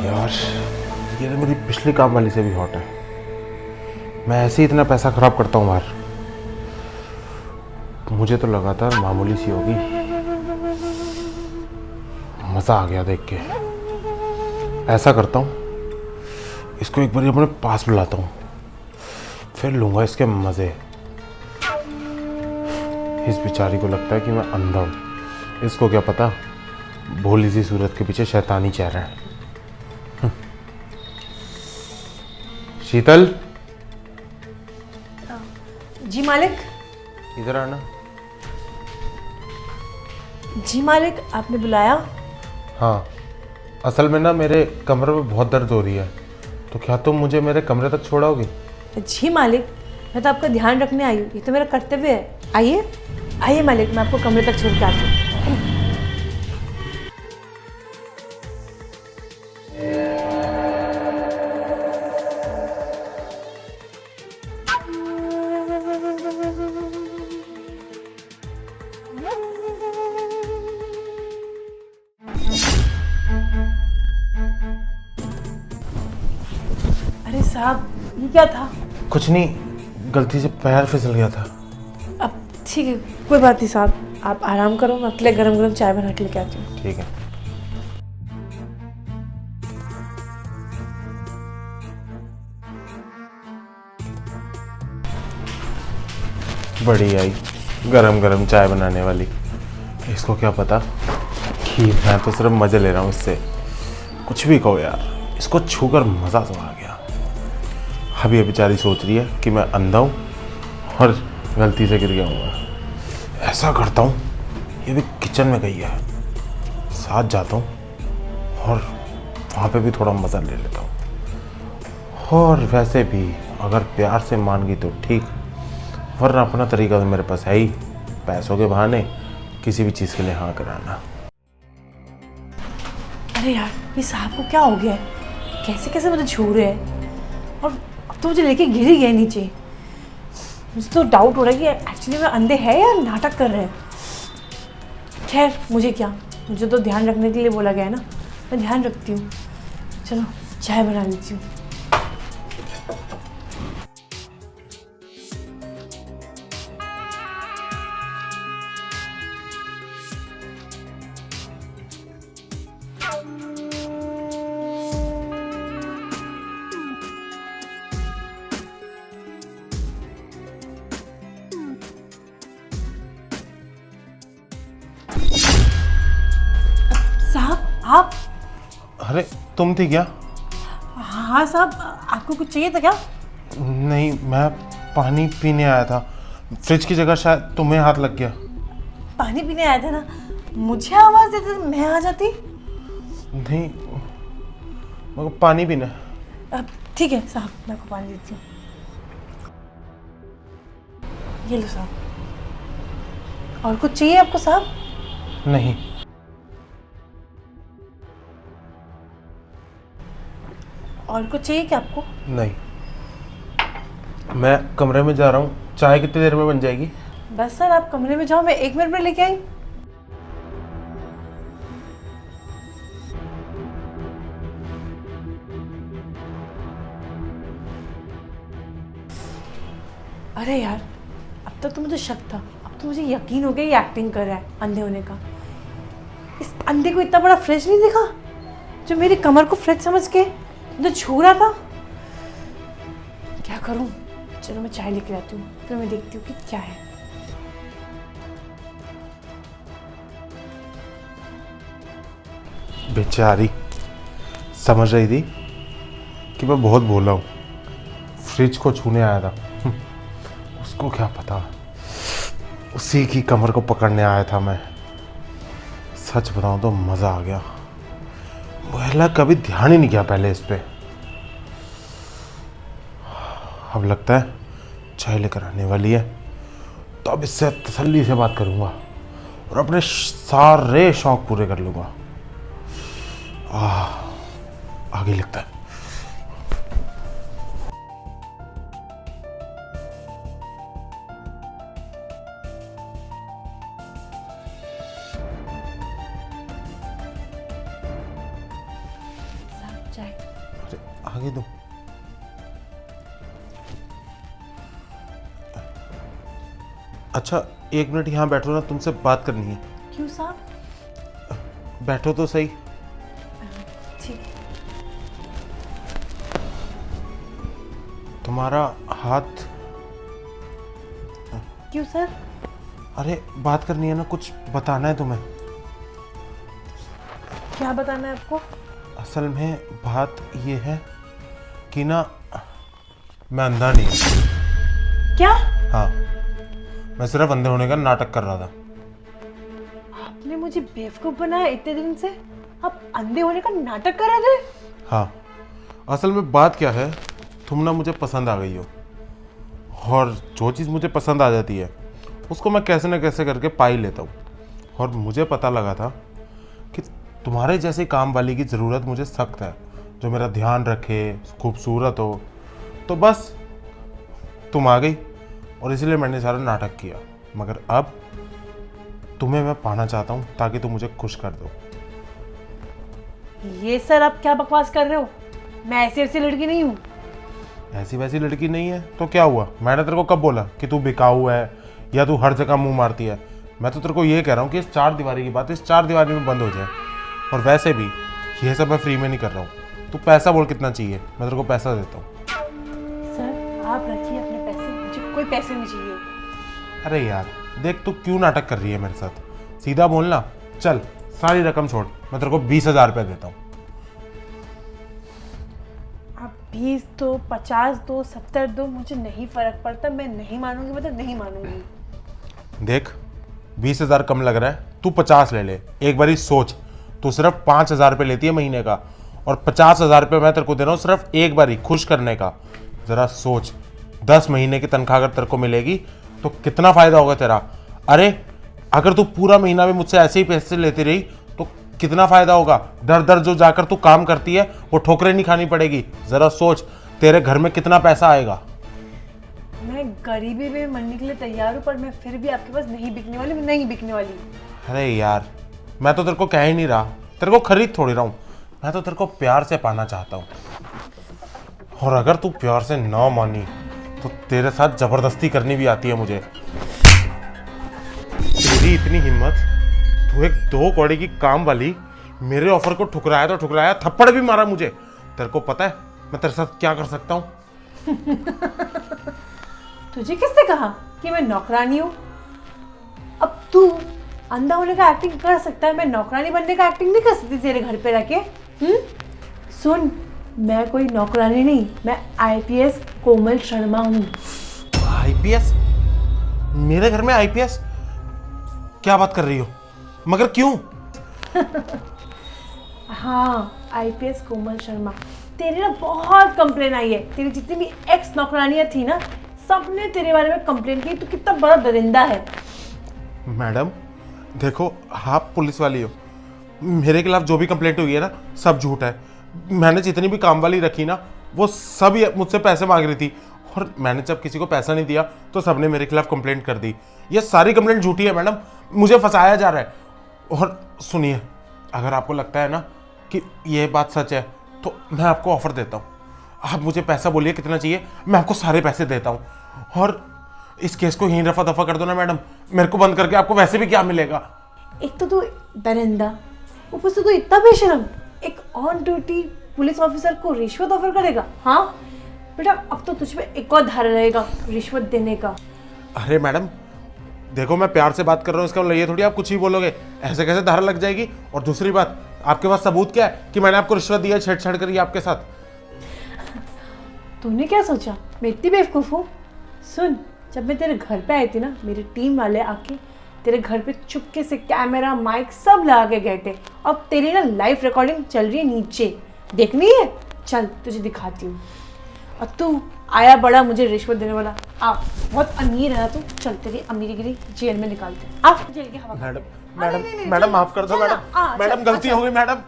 यार ये तो मेरी पिछली काम वाली से भी हॉट है। मैं ऐसे ही इतना पैसा खराब करता हूँ बाहर। मुझे तो लगा था मामूली सी होगी। मज़ा आ गया देख के। ऐसा करता हूँ, इसको एक बार अपने पास बुलाता हूँ, फिर लूँगा इसके मज़े। इस बेचारी को लगता है कि मैं अंधा हूँ। इसको क्या पता भोली सी सूरत के पीछे शैतानी चेहरा है। शीतल, जी मालिक। इधर आना। जी मालिक, आपने बुलाया? हाँ, असल में ना मेरे कमरे में बहुत दर्द हो रही है, तो क्या तुम मुझे मेरे कमरे तक छोड़ोगी? जी मालिक, मैं तो आपका ध्यान रखने आई हूँ, ये तो मेरा कर्तव्य है। आइए आइए मालिक, मैं आपको कमरे तक छोड़ के आती हूँ। अरे साहब, ये क्या था? कुछ नहीं, गलती से पैर फिसल गया था। अब ठीक है, कोई बात नहीं साहब, आप आराम करो, मैं आपके लिए गरम गरम चाय बना के लेके आती हूँ। ठीक है। बड़ी आई गरम गरम चाय बनाने वाली। इसको क्या पता कि मैं तो सिर्फ मज़े ले रहा हूँ इससे। कुछ भी कहो यार, इसको छूकर मज़ा तो आ गया। अब ये बेचारी सोच रही है कि मैं अंधा हूँ और गलती से गिर गया हूँ। ऐसा करता हूँ, ये भी किचन में गई है, साथ जाता हूँ और वहाँ पे भी थोड़ा मज़ा ले लेता हूँ। और वैसे भी अगर प्यार से मान गई तो ठीक, वरना अपना तरीका तो मेरे पास है ही, पैसों के बहाने किसी भी चीज़ के लिए हाँ कराना। अरे यार, ये साहब को क्या हो गया है? कैसे कैसे मुझे छू रहे हैं, और अब तो मुझे लेके गिर ही गए नीचे। मुझे तो डाउट हो रहा है कि एक्चुअली में अंधे हैं या नाटक कर रहे हैं। खैर मुझे क्या, मुझे तो ध्यान रखने के लिए बोला गया है ना, मैं ध्यान रखती हूँ। चलो चाय बना लेती हूँ। साहब आप? अरे तुम थी क्या? हाँ साहब, आपको कुछ चाहिए था क्या? नहीं, मैं पानी पीने आया था। फ्रिज की जगह शायद तुम्हें हाथ लग गया। पानी पीने आया था ना, मुझे आवाज़ देते तो मैं आ जाती। नहीं, मेरे को पानी पीना है। ठीक है साहब, मैं आपको पानी देती हूँ। ये लो साहब। और कुछ चाहिए आपको साहब? नहीं। और कुछ चाहिए क्या आपको? नहीं, मैं कमरे में जा रहा हूँ। चाय कितनी देर में बन जाएगी? बस सर, आप कमरे में जाओ, मैं 1 मिनट में लेके आई। अरे यार, अब तक तो मुझे शक था, अब तो मुझे यकीन हो गया ये एक्टिंग कर रहा है अंधे होने का। इस अंधे को इतना बड़ा फ्रिज नहीं दिखा जो मेरी कमर को फ्रिज समझ के मुझे छू रहा था। क्या करूं? चलो मैं चाय लेके आती हूँ, फिर मैं देखती हूँ कि क्या है। बेचारी समझ रही थी कि मैं बहुत भोला हूँ, फ्रिज को छूने आया था। उसको क्या पता उसी की कमर को पकड़ने आया था मैं। सच बताऊं तो मज़ा आ गया। महिला कभी ध्यान ही नहीं किया पहले इस पे। अब लगता है चाय लेकर आने वाली है, तो अब इससे तसल्ली से बात करूंगा और अपने सारे शौक पूरे कर लूंगा। आगे लगता है। चाय। अरे आगे दो। अच्छा एक मिनट यहाँ बैठो ना, तुमसे बात करनी है। क्यों साहब? बैठो तो सही। ठीक। तुम्हारा हाथ। क्यों सर? अरे बात करनी है ना, कुछ बताना है तुम्हें। क्या बताना है आपको? असल में बात ये है कि ना, मैं अंधा नहीं हूँ। क्या? हाँ, मैं सिर्फ अंधे होने का नाटक कर रहा था। आपने मुझे बेवकूफ बनाया इतने दिन से? आप अंधे होने का नाटक कर रहे थे? हाँ, असल में बात क्या है, तुम ना मुझे पसंद आ गई हो, और जो चीज़ मुझे पसंद आ जाती है उसको मैं कैसे न कैसे करके पा ही लेता हूँ। और मुझे पता लगा था कि तुम्हारे जैसे काम वाली की ज़रूरत मुझे सख्त है, जो मेरा ध्यान रखे, खूबसूरत हो। तो बस तुम आ गई और इसलिए मैंने सारा नाटक किया। मगर अब तुम्हें मैं पाना चाहता हूँ ताकि तुम मुझे खुश कर दो। ये सर आप क्या बकवास कर रहे हो? मैं ऐसी ऐसी लड़की नहीं हूँ। ऐसी वैसी लड़की नहीं है तो क्या हुआ? मैंने तेरे को कब बोला कि तू बिकाऊ है या तू हर जगह मुंह मारती है? मैं तो तेरे को ये कह रहा हूँ कि इस चार दीवारी की बात इस चार दीवारी में बंद हो जाए। और वैसे भी ये सब मैं फ्री में नहीं कर रहा हूँ। तू पैसा बोल कितना चाहिए, मैं तेरे को पैसा देता हूँ। सर आप रखिए अपने पैसे, मुझे कोई पैसे नहीं चाहिए। अरे यार देख, तू क्यों नाटक कर रही है मेरे साथ? सीधा बोलना। चल सारी रकम छोड़, मैं तेरे को 20,000 रुपये देता हूँ। आप 20 दो, 50 दो, 70 दो, मुझे नहीं फर्क पड़ता। मैं नहीं मानूंगी, मतलब नहीं मानूंगी। देख 20,000 कम लग रहा है, तू 50 ले ले। एक बारी सोच, तू सिर्फ 5,000 रुपये लेती है महीने का, और 50,000 रुपये मैं तेरे को दे रहा हूँ सिर्फ एक बारी खुश करने का। ज़रा सोच, 10 महीने की तनख्वाह अगर तेरे को मिलेगी तो कितना फ़ायदा होगा तेरा। अरे अगर तू पूरा महीना भी मुझसे ऐसे ही पैसे लेती रही तो कितना फ़ायदा होगा। दर दर जो जाकर तू काम करती है वो ठोकरें नहीं खानी पड़ेगी। ज़रा सोच तेरे घर में कितना पैसा आएगा। मैं गरीबी में मरने के लिए तैयार हूँ, पर मैं फिर भी आपके पास नहीं बिकने वाली, मैं नहीं बिकने वाली। अरे यार मैं तो तेरे को कह ही नहीं रहा, तेरे को खरीद थोड़ी रहा हूँ। मैं तो तेरे को प्यार से पाना चाहता हूँ, और अगर तू प्यार से ना मानी तो तेरे साथ जबरदस्ती करनी भी आती है मुझे। तेरी इतनी हिम्मत, तू एक 2 कौड़ी की काम वाली मेरे ऑफर को ठुकराया तो ठुकराया, थप्पड़ भी मारा मुझे। तेरे को पता है मैं तेरे साथ क्या कर सकता हूँ? तुझे किसने कहा कि मैं नौकरानी हूँ? अब तू अंधा होने का एक्टिंग कर सकता है, मैं नौकरानी बनने का एक्टिंग नहीं कर सकती तेरे घर पे रह के। सुन, मैं कोई नौकरानी नहीं, मैं IPS कोमल शर्मा हूँ। IPS? मेरे घर में IPS? क्या बात कर रही हो? मगर क्यों? हाँ, IPS कोमल शर्मा। तेरी ना बहुत कंप्लेन आई है। तेरी जितनी भी एक्स नौकरानियाँ थी ना, सबने तेरे बारे में कंप्लेन की। तू कितना बड़ा दरिंदा है। मैडम देखो, आप पुलिस वाली हो, मेरे खिलाफ जो भी कंप्लेंट हुई है ना सब झूठ है। मैंने जितनी भी काम वाली रखी ना वो सब मुझसे पैसे मांग रही थी, और मैंने जब किसी को पैसा नहीं दिया तो सबने मेरे खिलाफ कंप्लेंट कर दी। ये सारी कंप्लेंट झूठी है मैडम, मुझे फंसाया जा रहा है। और सुनिए, अगर आपको लगता है ना कि ये बात सच है तो मैं आपको ऑफर देता हूँ। आप मुझे पैसा बोलिए कितना चाहिए, मैं आपको सारे पैसे देता हूँ। और इस केस को यहीं रफा दफा कर दो ना मैडम, मेरे को बंद करके आपको वैसे भी क्या मिलेगा। एक तो तू दरिंदा, ऊपर से तू इतना बेशरम, एक ऑन ड्यूटी पुलिस ऑफिसर को रिश्वत ऑफर करेगा। हाँ बेटा, अब तो तुझ पे एक और धारा रहेगा रिश्वत देने का। अरे मैडम देखो, मैं प्यार से बात कर रहा हूँ, इसका मतलब ये थोड़ी आप कुछ ही बोलोगे, ऐसे कैसे धारा लग जाएगी। और दूसरी बात, आपके पास सबूत क्या है कि मैंने आपको रिश्वत दी है, छेड़छाड़ करी है आपके साथ? तूने क्या सोचा मैं इतनी बेवकूफ़ हूँ? सुन, जब मैं तेरे घर पे आई थी ना, मेरी टीम वाले आके तेरे घर पे चुपके से कैमरा माइक सब लगा के गए थे। अब तेरी ना लाइव रिकॉर्डिंग चल रही है नीचे, देखनी है? चल तुझे दिखाती हूँ। और तू आया बड़ा मुझे रिश्वत देने वाला, आ, बहुत अमीर है तू। चल तेरी अमीरगिरी जेल में निकालते हैं। आ जेल की हवा। मैडम मैडम मैडम माफ कर दो मैडम, मैडम गलती हो गई मैडम।